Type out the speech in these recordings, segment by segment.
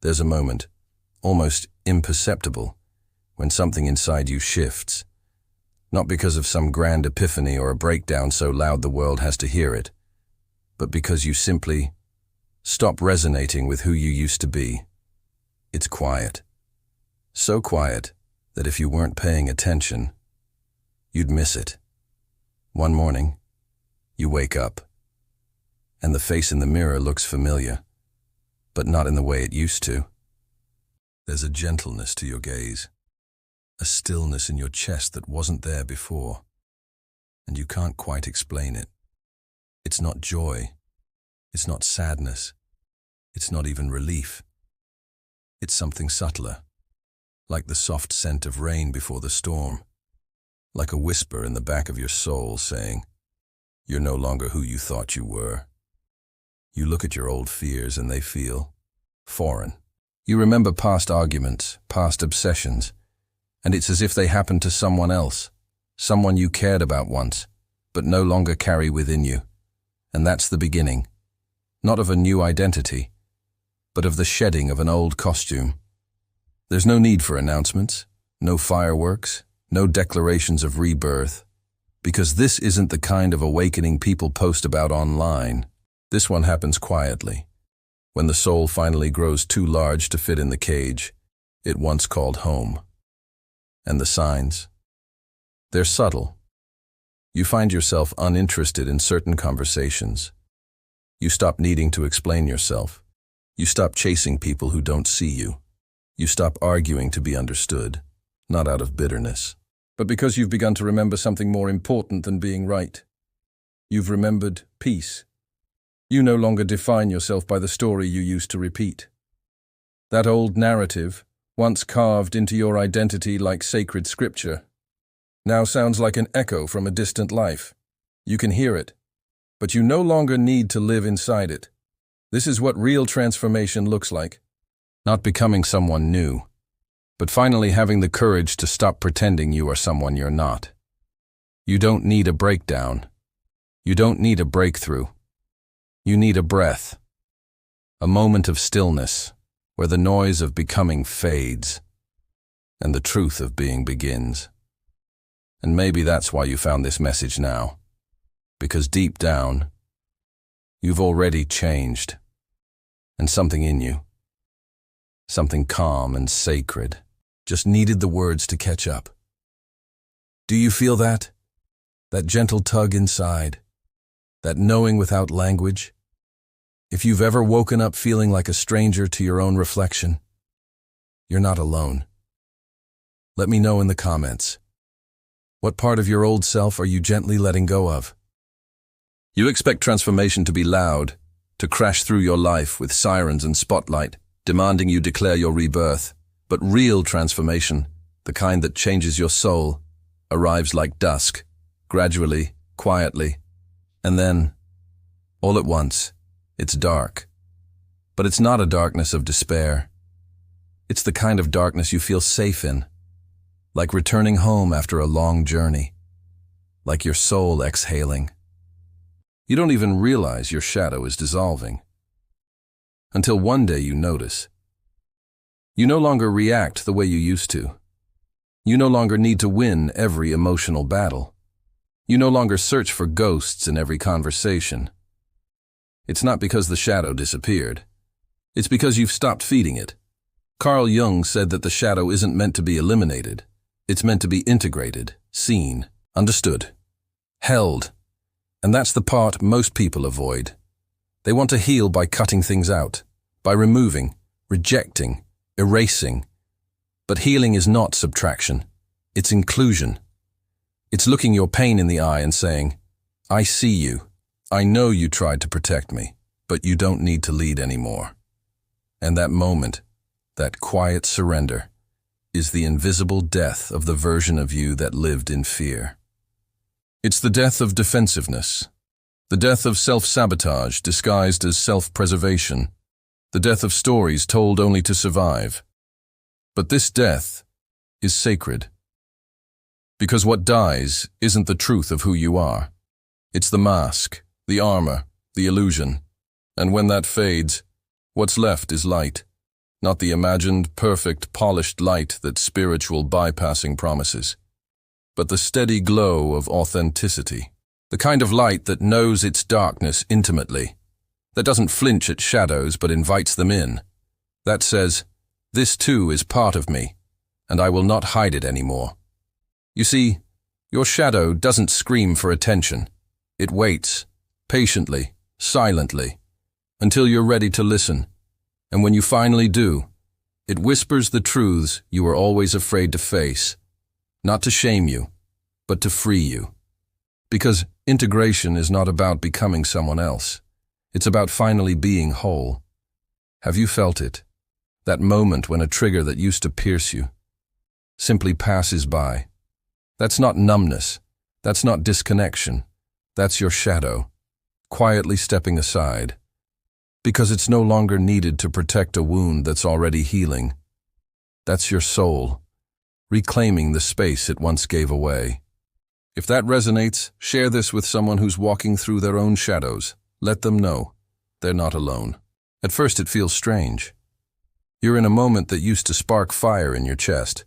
There's a moment, almost imperceptible, when something inside you shifts. Not because of some grand epiphany or a breakdown so loud the world has to hear it, but because you simply stop resonating with who you used to be. It's quiet. So quiet that if you weren't paying attention, you'd miss it. One morning, you wake up, and the face in the mirror looks familiar, but not in the way it used to. There's a gentleness to your gaze, a stillness in your chest that wasn't there before, and you can't quite explain it. It's not joy, it's not sadness, it's not even relief. It's something subtler, like the soft scent of rain before the storm, like a whisper in the back of your soul saying, "You're no longer who you thought you were." You look at your old fears and they feel foreign. You remember past arguments, past obsessions, and it's as if they happened to someone else, someone you cared about once, but no longer carry within you. And that's the beginning, not of a new identity, but of the shedding of an old costume. There's no need for announcements, no fireworks, no declarations of rebirth, because this isn't the kind of awakening people post about online. This one happens quietly, when the soul finally grows too large to fit in the cage it once called home. And the signs? They're subtle. You find yourself uninterested in certain conversations. You stop needing to explain yourself. You stop chasing people who don't see you. You stop arguing to be understood, not out of bitterness, but because you've begun to remember something more important than being right. You've remembered peace. You no longer define yourself by the story you used to repeat. That old narrative, once carved into your identity like sacred scripture, now sounds like an echo from a distant life. You can hear it, but you no longer need to live inside it. This is what real transformation looks like. Not becoming someone new, but finally having the courage to stop pretending you are someone you're not. You don't need a breakdown. You don't need a breakthrough. You need a breath, a moment of stillness where the noise of becoming fades and the truth of being begins. And maybe that's why you found this message now, because deep down, you've already changed, and something in you, something calm and sacred, just needed the words to catch up. Do you feel that? That gentle tug inside? That knowing without language? If you've ever woken up feeling like a stranger to your own reflection, you're not alone. Let me know in the comments. What part of your old self are you gently letting go of? You expect transformation to be loud, to crash through your life with sirens and spotlight, demanding you declare your rebirth. But real transformation, the kind that changes your soul, arrives like dusk, gradually, quietly, and then, all at once, it's dark. But it's not a darkness of despair. It's the kind of darkness you feel safe in, like returning home after a long journey, like your soul exhaling. You don't even realize your shadow is dissolving, until one day you notice. You no longer react the way you used to. You no longer need to win every emotional battle. You no longer search for ghosts in every conversation. It's not because the shadow disappeared. It's because you've stopped feeding it. Carl Jung said that the shadow isn't meant to be eliminated. It's meant to be integrated, seen, understood, held. And that's the part most people avoid. They want to heal by cutting things out, by removing, rejecting, erasing. But healing is not subtraction. It's inclusion. It's looking your pain in the eye and saying, "I see you. I know you tried to protect me, but you don't need to lead anymore." And that moment, that quiet surrender, is the invisible death of the version of you that lived in fear. It's the death of defensiveness, the death of self-sabotage disguised as self-preservation, the death of stories told only to survive. But this death is sacred. Because what dies isn't the truth of who you are. It's the mask, the armor, the illusion. And when that fades, what's left is light. Not the imagined, perfect, polished light that spiritual bypassing promises, but the steady glow of authenticity. The kind of light that knows its darkness intimately, that doesn't flinch at shadows but invites them in. That says, this too is part of me, and I will not hide it anymore. You see, your shadow doesn't scream for attention. It waits, patiently, silently, until you're ready to listen. And when you finally do, it whispers the truths you were always afraid to face, not to shame you, but to free you. Because integration is not about becoming someone else. It's about finally being whole. Have you felt it? That moment when a trigger that used to pierce you simply passes by. That's not numbness. That's not disconnection. That's your shadow, quietly stepping aside. Because it's no longer needed to protect a wound that's already healing. That's your soul, reclaiming the space it once gave away. If that resonates, share this with someone who's walking through their own shadows. Let them know they're not alone. At first it feels strange. You're in a moment that used to spark fire in your chest.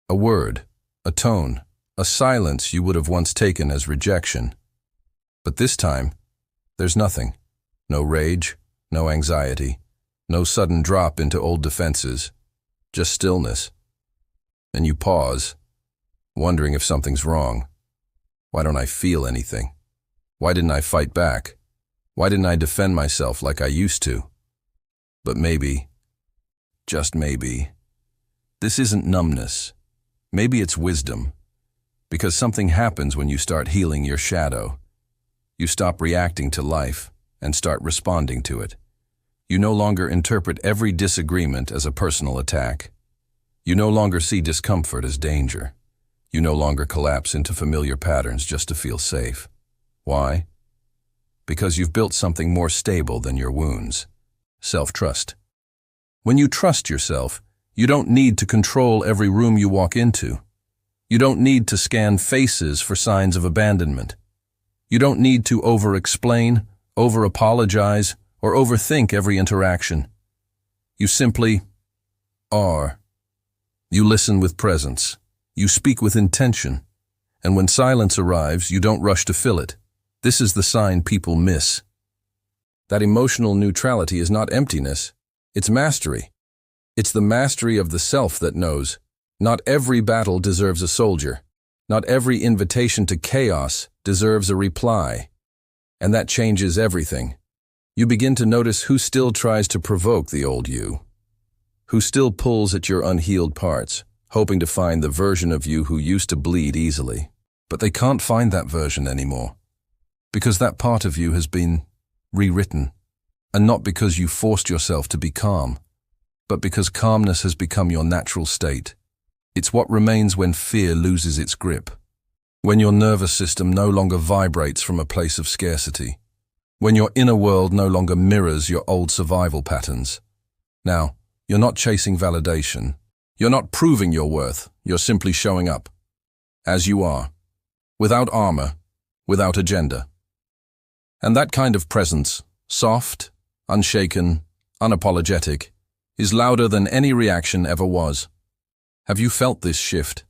A word, a tone, a silence you would have once taken as rejection. But this time, there's nothing. No rage, no anxiety, no sudden drop into old defenses, just stillness. And you pause, wondering if something's wrong. Why don't I feel anything? Why didn't I fight back? Why didn't I defend myself like I used to? But maybe, just maybe, this isn't numbness. Maybe it's wisdom. Because something happens when you start healing your shadow. You stop reacting to life and start responding to it. You no longer interpret every disagreement as a personal attack. You no longer see discomfort as danger. You no longer collapse into familiar patterns just to feel safe. Why? Because you've built something more stable than your wounds. Self-trust. When you trust yourself, you don't need to control every room you walk into. You don't need to scan faces for signs of abandonment. You don't need to over-explain, over-apologize, or overthink every interaction. You simply are. You listen with presence. You speak with intention. And when silence arrives, you don't rush to fill it. This is the sign people miss. That emotional neutrality is not emptiness. It's mastery. It's the mastery of the self that knows. Not every battle deserves a soldier. Not every invitation to chaos deserves a reply. And that changes everything. You begin to notice who still tries to provoke the old you. Who still pulls at your unhealed parts, hoping to find the version of you who used to bleed easily. But they can't find that version anymore. Because that part of you has been rewritten. And not because you forced yourself to be calm, but because calmness has become your natural state. It's what remains when fear loses its grip. When your nervous system no longer vibrates from a place of scarcity. When your inner world no longer mirrors your old survival patterns. Now, you're not chasing validation. You're not proving your worth. You're simply showing up. As you are. Without armor. Without agenda. And that kind of presence, soft, unshaken, unapologetic, is louder than any reaction ever was. Have you felt this shift?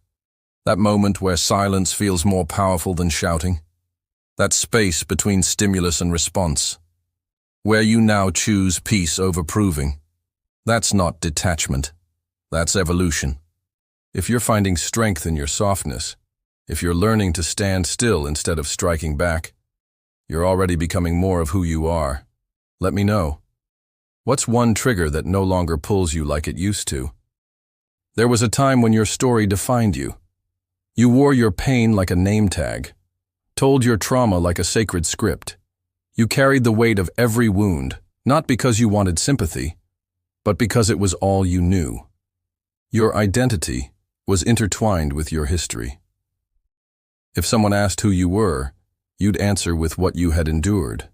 That moment where silence feels more powerful than shouting? That space between stimulus and response? Where you now choose peace over proving? That's not detachment. That's evolution. If you're finding strength in your softness, if you're learning to stand still instead of striking back, you're already becoming more of who you are. Let me know. What's one trigger that no longer pulls you like it used to? There was a time when your story defined you. You wore your pain like a name tag, told your trauma like a sacred script. You carried the weight of every wound, not because you wanted sympathy, but because it was all you knew. Your identity was intertwined with your history. If someone asked who you were, you'd answer with what you had endured,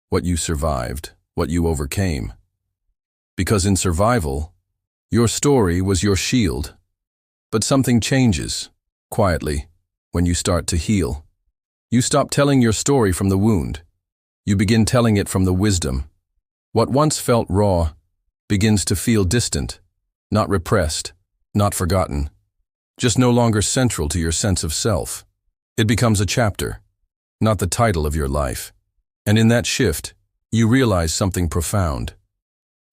what you survived, what you overcame. Because in survival, your story was your shield. But something changes, quietly, when you start to heal. You stop telling your story from the wound. You begin telling it from the wisdom. What once felt raw begins to feel distant, not repressed, not forgotten, just no longer central to your sense of self. It becomes a chapter, not the title of your life. And in that shift, you realize something profound.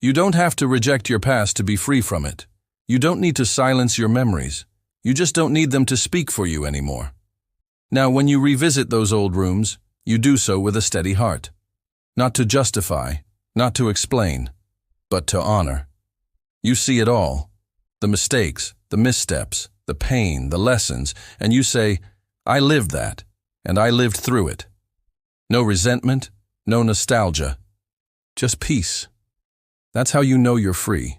You don't have to reject your past to be free from it. You don't need to silence your memories. You just don't need them to speak for you anymore. Now, when you revisit those old rooms, you do so with a steady heart. Not to justify, not to explain, but to honor. You see it all, the mistakes, the missteps, the pain, the lessons, and you say, I lived that, and I lived through it. No resentment, no nostalgia, just peace. That's how you know you're free.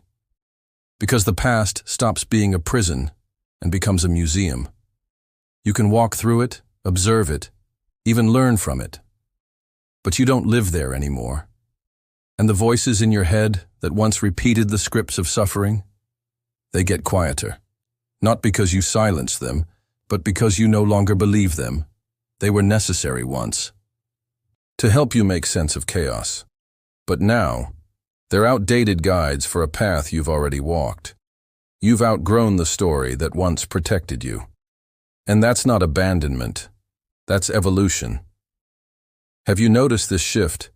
Because the past stops being a prison and becomes a museum. You can walk through it, observe it, even learn from it. But you don't live there anymore. And the voices in your head that once repeated the scripts of suffering, they get quieter. Not because you silenced them, but because you no longer believe them. They were necessary once, to help you make sense of chaos. But now, they're outdated guides for a path you've already walked. You've outgrown the story that once protected you. And that's not abandonment. That's evolution. Have you noticed this shift,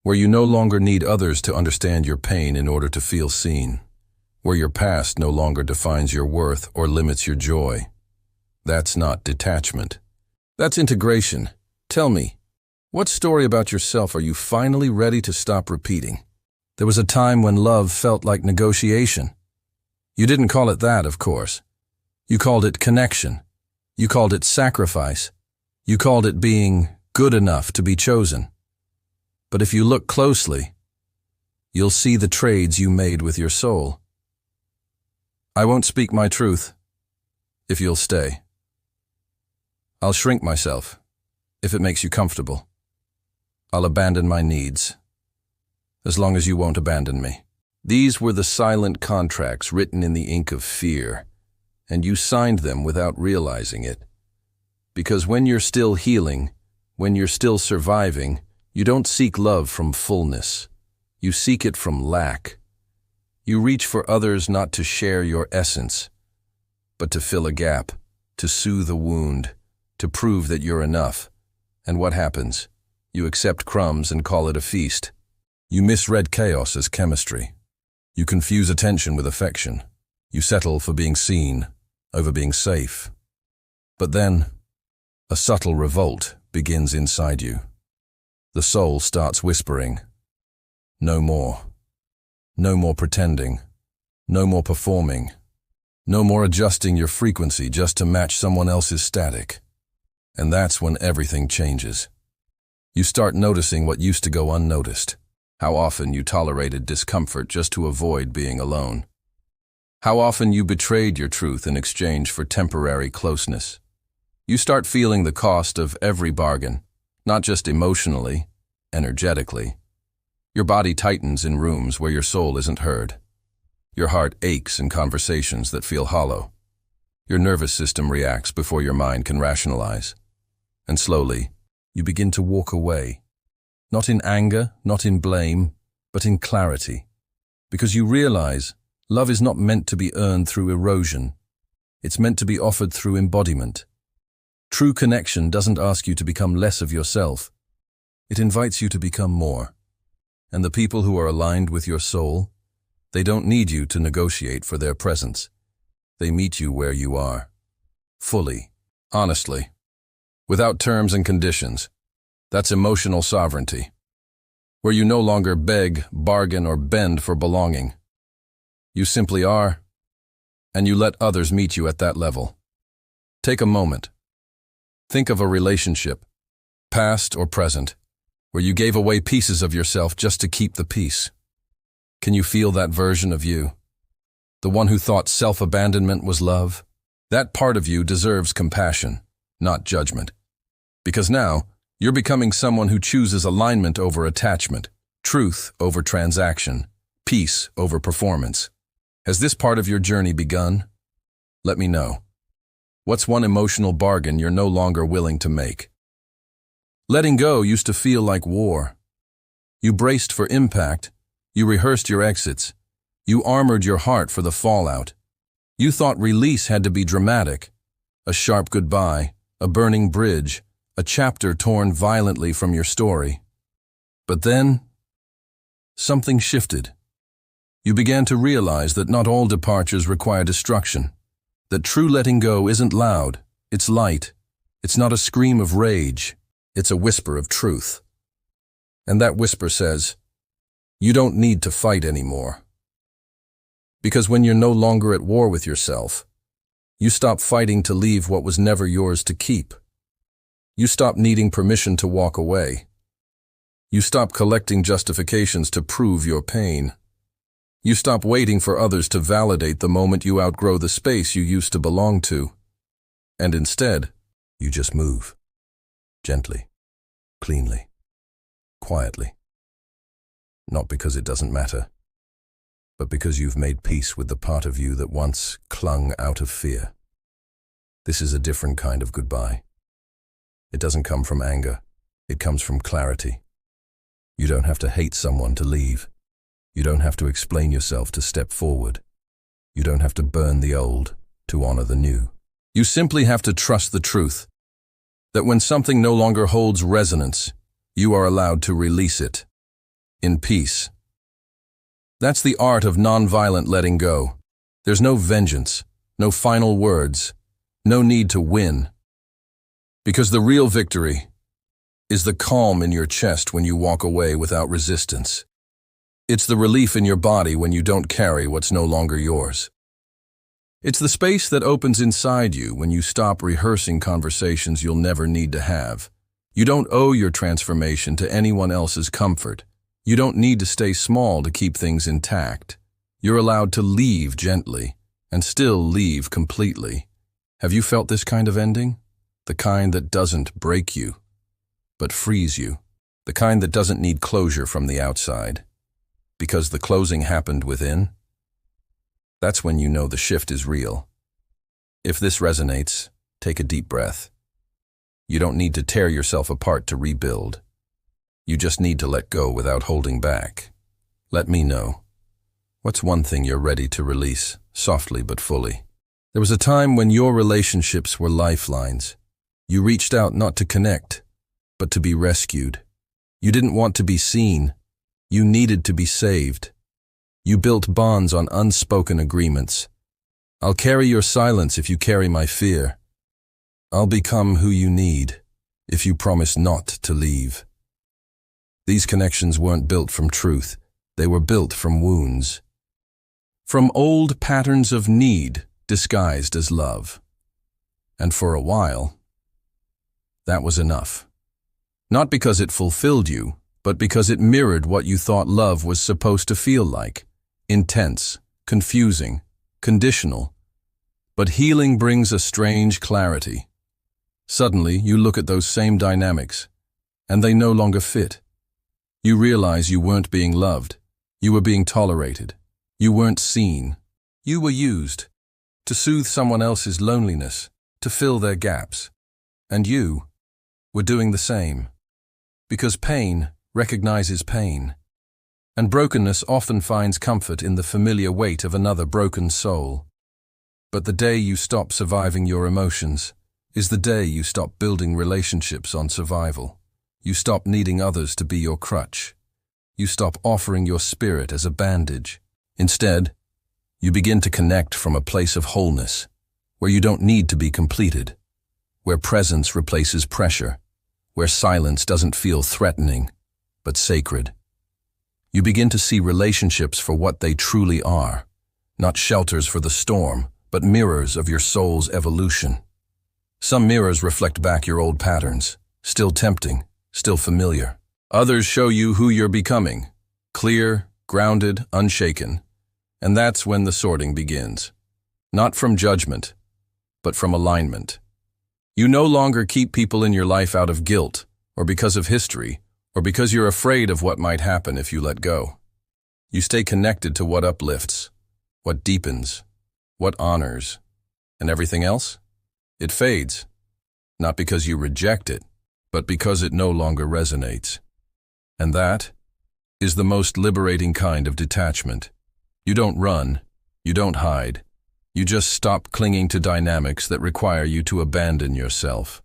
where you no longer need others to understand your pain in order to feel seen, where your past no longer defines your worth or limits your joy? That's not detachment. That's integration. Tell me, what story about yourself are you finally ready to stop repeating? There was a time when love felt like negotiation. You didn't call it that, of course. You called it connection. You called it sacrifice. You called it being good enough to be chosen. But if you look closely, you'll see the trades you made with your soul. I won't speak my truth if you'll stay. I'll shrink myself if it makes you comfortable. I'll abandon my needs as long as you won't abandon me. These were the silent contracts written in the ink of fear, and you signed them without realizing it. Because when you're still healing, when you're still surviving, you don't seek love from fullness. You seek it from lack. You reach for others not to share your essence, but to fill a gap, to soothe a wound, to prove that you're enough. And what happens? You accept crumbs and call it a feast. You misread chaos as chemistry. You confuse attention with affection. You settle for being seen over being safe. But then, a subtle revolt begins inside you. The soul starts whispering, no more. No more pretending. No more performing. No more adjusting your frequency just to match someone else's static. And that's when everything changes. You start noticing what used to go unnoticed. How often you tolerated discomfort just to avoid being alone. How often you betrayed your truth in exchange for temporary closeness. You start feeling the cost of every bargain, not just emotionally, energetically. Your body tightens in rooms where your soul isn't heard. Your heart aches in conversations that feel hollow. Your nervous system reacts before your mind can rationalize. And slowly, you begin to walk away. Not in anger, not in blame, but in clarity. Because you realize love is not meant to be earned through erosion. It's meant to be offered through embodiment. True connection doesn't ask you to become less of yourself. It invites you to become more. And the people who are aligned with your soul, they don't need you to negotiate for their presence. They meet you where you are. Fully, honestly, without terms and conditions. That's emotional sovereignty, where you no longer beg, bargain, or bend for belonging. You simply are, and you let others meet you at that level. Take a moment. Think of a relationship, past or present, where you gave away pieces of yourself just to keep the peace. Can you feel that version of you? The one who thought self-abandonment was love? That part of you deserves compassion, not judgment. Because now, you're becoming someone who chooses alignment over attachment, truth over transaction, peace over performance. Has this part of your journey begun? Let me know. What's one emotional bargain you're no longer willing to make? Letting go used to feel like war. You braced for impact, you rehearsed your exits, You armored your heart for the fallout. You thought release had to be dramatic. A sharp goodbye, a burning bridge, a chapter torn violently from your story. But then, something shifted. You began to realize that not all departures require destruction, that true letting go isn't loud, it's light. It's not a scream of rage, it's a whisper of truth. And that whisper says, you don't need to fight anymore. Because when you're no longer at war with yourself, you stop fighting to leave what was never yours to keep. You stop needing permission to walk away. You stop collecting justifications to prove your pain. You stop waiting for others to validate the moment you outgrow the space you used to belong to. And instead, you just move. Gently, cleanly, quietly. Not because it doesn't matter, but because you've made peace with the part of you that once clung out of fear. This is a different kind of goodbye. It doesn't come from anger. It comes from clarity. You don't have to hate someone to leave. You don't have to explain yourself to step forward. You don't have to burn the old to honor the new. You simply have to trust the truth, that when something no longer holds resonance, you are allowed to release it in peace. That's the art of nonviolent letting go. There's no vengeance, no final words, no need to win. Because the real victory is the calm in your chest when you walk away without resistance. It's the relief in your body when you don't carry what's no longer yours. It's the space that opens inside you when you stop rehearsing conversations you'll never need to have. You don't owe your transformation to anyone else's comfort. You don't need to stay small to keep things intact. You're allowed to leave gently and still leave completely. Have you felt this kind of ending? The kind that doesn't break you, but frees you. The kind that doesn't need closure from the outside, because the closing happened within? That's when you know the shift is real. If this resonates, take a deep breath. You don't need to tear yourself apart to rebuild. You just need to let go without holding back. Let me know. What's one thing you're ready to release, softly but fully? There was a time when your relationships were lifelines. You reached out not to connect, but to be rescued. You didn't want to be seen. You needed to be saved. You built bonds on unspoken agreements. I'll carry your silence if you carry my fear. I'll become who you need if you promise not to leave. These connections weren't built from truth. They were built from wounds. From old patterns of need disguised as love. And for a while, that was enough. Not because it fulfilled you, but because it mirrored what you thought love was supposed to feel like. Intense, confusing, conditional. But healing brings a strange clarity. Suddenly, you look at those same dynamics, and they no longer fit. You realize you weren't being loved. You were being tolerated. You weren't seen. You were used to soothe someone else's loneliness, to fill their gaps. And you were doing the same. Because pain recognizes pain. And brokenness often finds comfort in the familiar weight of another broken soul. But the day you stop surviving your emotions is the day you stop building relationships on survival. You stop needing others to be your crutch. You stop offering your spirit as a bandage. Instead, you begin to connect from a place of wholeness, where you don't need to be completed, where presence replaces pressure, where silence doesn't feel threatening, but sacred. You begin to see relationships for what they truly are, not shelters for the storm, but mirrors of your soul's evolution. Some mirrors reflect back your old patterns, still tempting, still familiar. Others show you who you're becoming, clear, grounded, unshaken. And that's when the sorting begins. Not from judgment, but from alignment. You no longer keep people in your life out of guilt, or because of history, or because you're afraid of what might happen if you let go. You stay connected to what uplifts, what deepens, what honors, and everything else? It fades, not because you reject it, but because it no longer resonates. And that is the most liberating kind of detachment. You don't run. You don't hide. You just stop clinging to dynamics that require you to abandon yourself.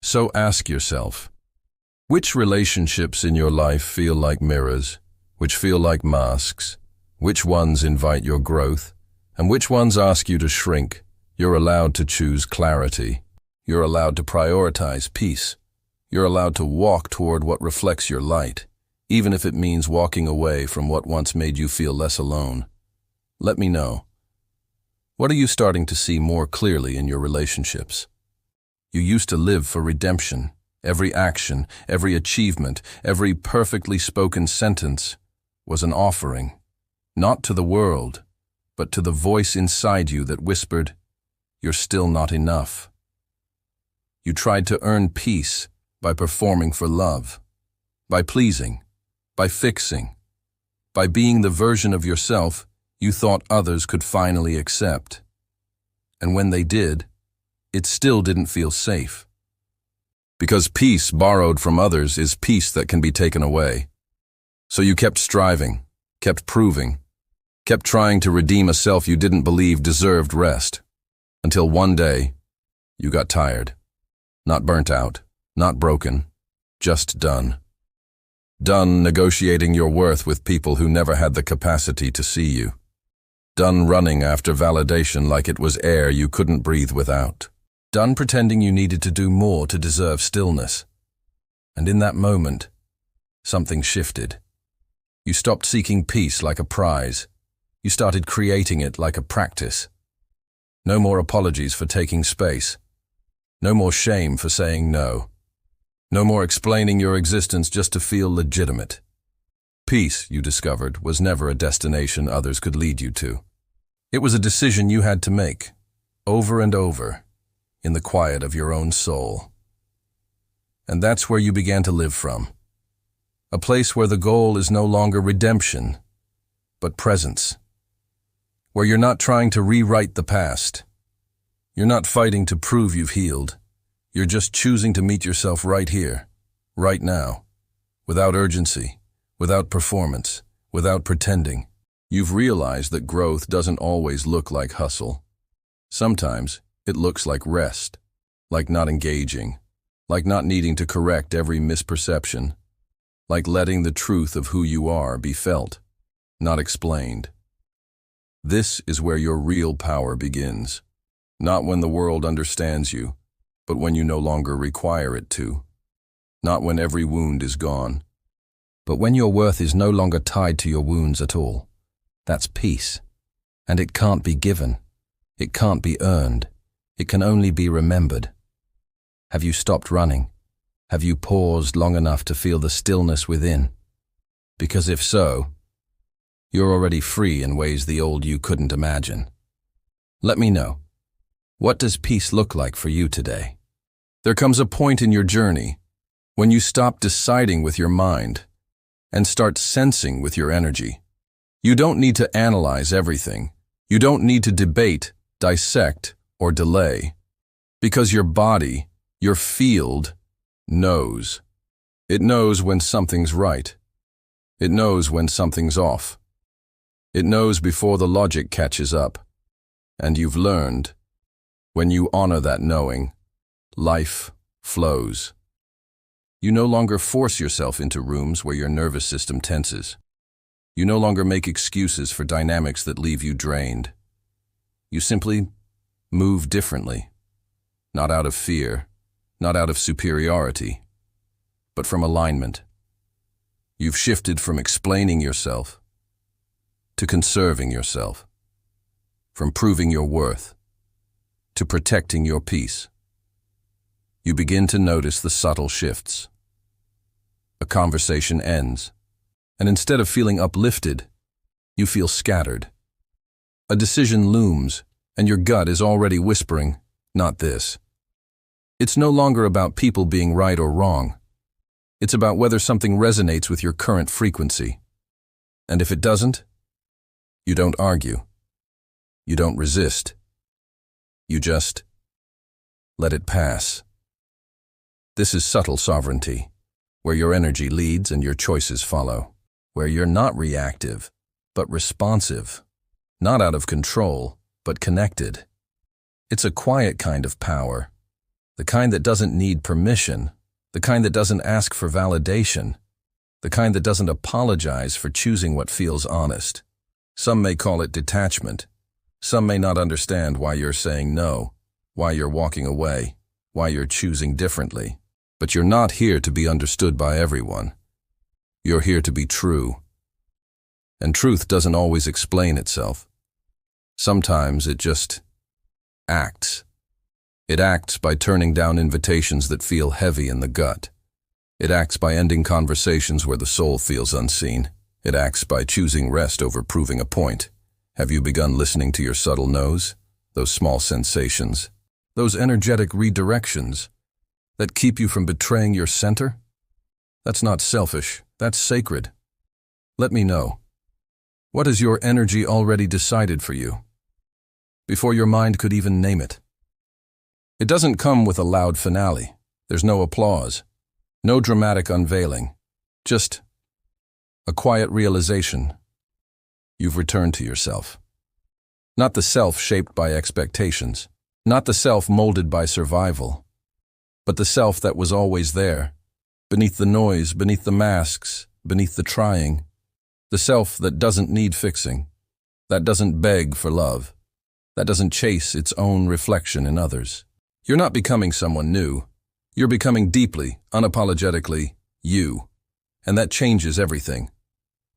So ask yourself, which relationships in your life feel like mirrors, which feel like masks? Which ones invite your growth, and which ones ask you to shrink? You're allowed to choose clarity. You're allowed to prioritize peace. You're allowed to walk toward what reflects your light, even if it means walking away from what once made you feel less alone. Let me know. What are you starting to see more clearly in your relationships? You used to live for redemption. Every action, every achievement, every perfectly spoken sentence was an offering, not to the world, but to the voice inside you that whispered, "You're still not enough." You tried to earn peace by performing for love, by pleasing, by fixing, by being the version of yourself you thought others could finally accept. And when they did, it still didn't feel safe. Because peace borrowed from others is peace that can be taken away. So you kept striving, kept proving, kept trying to redeem a self you didn't believe deserved rest. Until one day, you got tired. Not burnt out, not broken, just done. Done negotiating your worth with people who never had the capacity to see you. Done running after validation like it was air you couldn't breathe without. Done pretending you needed to do more to deserve stillness. And in that moment, something shifted. You stopped seeking peace like a prize. You started creating it like a practice. No more apologies for taking space. No more shame for saying no. No more explaining your existence just to feel legitimate. Peace, you discovered, was never a destination others could lead you to. It was a decision you had to make, over and over, in the quiet of your own soul. And that's where you began to live from. A place where the goal is no longer redemption, but presence. Where you're not trying to rewrite the past. You're not fighting to prove you've healed. You're just choosing to meet yourself right here, right now, without urgency, without performance, without pretending. You've realized that growth doesn't always look like hustle. Sometimes it looks like rest, like not engaging, like not needing to correct every misperception, like letting the truth of who you are be felt, not explained. This is where your real power begins. Not when the world understands you, but when you no longer require it to. Not when every wound is gone, but when your worth is no longer tied to your wounds at all. That's peace. And it can't be given. It can't be earned. It can only be remembered. Have you stopped running? Have you paused long enough to feel the stillness within? Because if so, you're already free in ways the old you couldn't imagine. Let me know. What does peace look like for you today? There comes a point in your journey when you stop deciding with your mind and start sensing with your energy. You don't need to analyze everything. You don't need to debate, dissect, or delay. Because your body, your field, knows. It knows when something's right. It knows when something's off. It knows before the logic catches up. And you've learned, when you honor that knowing, life flows. You no longer force yourself into rooms where your nervous system tenses. You no longer make excuses for dynamics that leave you drained. You simply move differently, not out of fear, not out of superiority, but from alignment. You've shifted from explaining yourself to conserving yourself, from proving your worth to protecting your peace. You begin to notice the subtle shifts. A conversation ends, and instead of feeling uplifted, you feel scattered. A decision looms, and your gut is already whispering, "Not this." It's no longer about people being right or wrong. It's about whether something resonates with your current frequency. And if it doesn't, you don't argue. You don't resist. You just let it pass. This is subtle sovereignty, where your energy leads and your choices follow, where you're not reactive, but responsive, not out of control, but connected. It's a quiet kind of power, the kind that doesn't need permission, the kind that doesn't ask for validation, the kind that doesn't apologize for choosing what feels honest. Some may call it detachment. Some may not understand why you're saying no, why you're walking away, why you're choosing differently. But you're not here to be understood by everyone. You're here to be true. And truth doesn't always explain itself. Sometimes it just acts. It acts by turning down invitations that feel heavy in the gut. It acts by ending conversations where the soul feels unseen. It acts by choosing rest over proving a point. Have you begun listening to your subtle no's? Those small sensations? Those energetic redirections that keep you from betraying your center? That's not selfish. That's sacred. Let me know. What has your energy already decided for you, before your mind could even name it? It doesn't come with a loud finale. There's no applause, no dramatic unveiling, just a quiet realization. You've returned to yourself. Not the self shaped by expectations, not the self molded by survival, but the self that was always there, beneath the noise, beneath the masks, beneath the trying. The self that doesn't need fixing, that doesn't beg for love, that doesn't chase its own reflection in others. You're not becoming someone new. You're becoming deeply, unapologetically you. And that changes everything.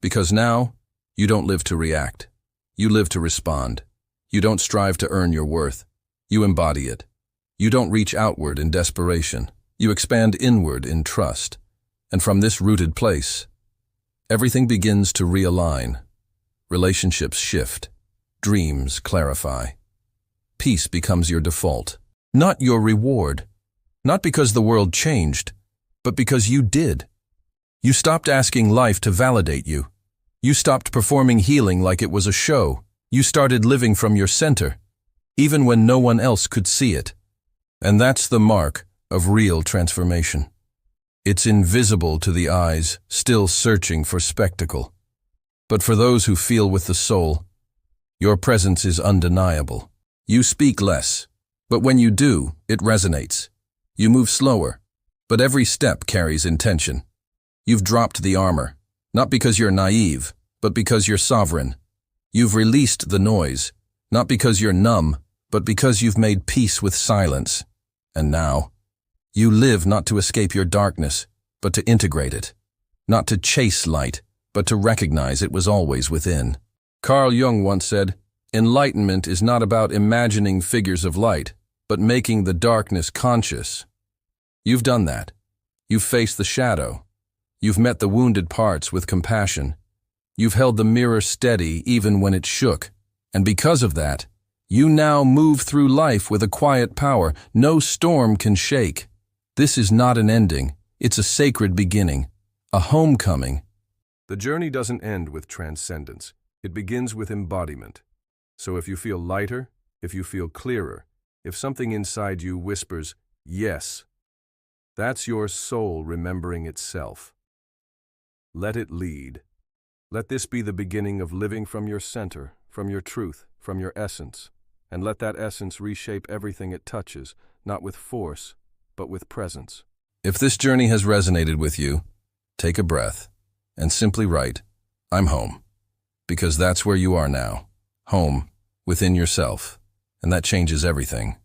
Because now, you don't live to react. You live to respond. You don't strive to earn your worth. You embody it. You don't reach outward in desperation. You expand inward in trust. And from this rooted place, everything begins to realign. Relationships shift. Dreams clarify. Peace becomes your default, not your reward. Not because the world changed, but because you did. You stopped asking life to validate you. You stopped performing healing like it was a show. You started living from your center, even when no one else could see it. And that's the mark of real transformation. It's invisible to the eyes, still searching for spectacle. But for those who feel with the soul, your presence is undeniable. You speak less, but when you do, it resonates. You move slower, but every step carries intention. You've dropped the armor, not because you're naive, but because you're sovereign. You've released the noise, not because you're numb, but because you've made peace with silence. And now, you live not to escape your darkness, but to integrate it. Not to chase light, but to recognize it was always within. Carl Jung once said, "Enlightenment is not about imagining figures of light, but making the darkness conscious." You've done that. You've faced the shadow. You've met the wounded parts with compassion. You've held the mirror steady even when it shook. And because of that, you now move through life with a quiet power no storm can shake. This is not an ending. It's a sacred beginning, a homecoming. The journey doesn't end with transcendence. It begins with embodiment. So if you feel lighter, if you feel clearer, if something inside you whispers, yes, that's your soul remembering itself. Let it lead. Let this be the beginning of living from your center, from your truth, from your essence. And let that essence reshape everything it touches, not with force, but with presence. If this journey has resonated with you, take a breath and simply write, "I'm home." Because that's where you are now. Home, within yourself. And that changes everything.